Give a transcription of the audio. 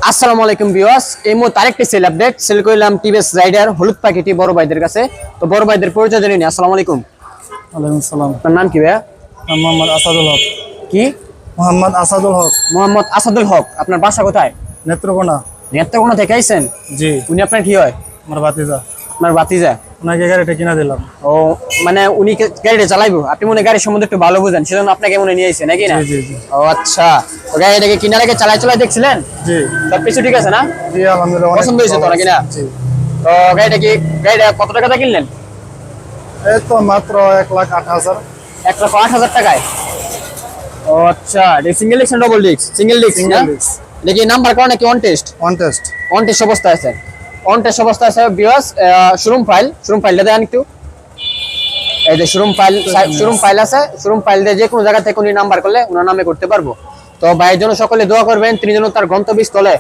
আসসালামু আলাইকুম ভিউয়ার্স, এই মুহূর্তে আরেকটি সেল আপডেট সেল করলাম টিভিএস রাইডার হলুদ পাখিটি বড় ভাইদের কাছে। তো বড় ভাইদের পরিচয় জেনে নিই। আসসালামু আলাইকুম। ওয়ালাইকুম সালাম। আপনার নাম কি ভাইয়া? মোহাম্মদ আসাদুল হক। কি? মোহাম্মদ আসাদুল হক। মোহাম্মদ আসাদুল হক। আপনার বাসা কোথায়? নেত্রকোনা। নেত্রকোনা থেকে আইছেন? জি। উনি আপনার কি হয়? আমার ভাতিজা। আপনার ভাতিজা? ওনাকে গাড়িটা কিনা দিলাম। ও মানে উনি গাড়িটা চালাইবো, আপনি মনে গাড়ির সম্বন্ধে একটু ভালো বুঝেন, সেজন্য আপনাকে মনে নিয়ে আইছেন নাকি না? জি জি জি। ও আচ্ছা, তো গাড়িটাকে কিনার আগে চালাই দেখছিলেন? জি সবকিছু ঠিক আছে না? জি আলহামদুলিল্লাহ। পছন্দ হয়েছে তো নাকি না? জি। তো গাড়িটা কত টাকাতে কিনলেন? এই তো মাত্র 1,08,000। 1,08,000 টাকায়? ও আচ্ছা, এটা সিঙ্গেল ডিস্ক না ডবল ডিস্ক? সিঙ্গেল ডিস্ক না? Single disc. দেখি নাম্বার করা নাকি on test? One test. On test অবস্থায় আছে। অন টেস্ট অবস্থায় আছে ভিউয়ার্স। শোরুমটা দেন একটু। এই যে শোরুম ফাইল আছে। শোরুম ফাইল দিয়ে যে কোনো জায়গা থেকে উনি নাম্বার করলে ওনার নামে করতে পারবো। তো ভাইয়ের জন্য সকলে দোয়া করবেন, তিনি যেন তার গন্তব্যস্থলে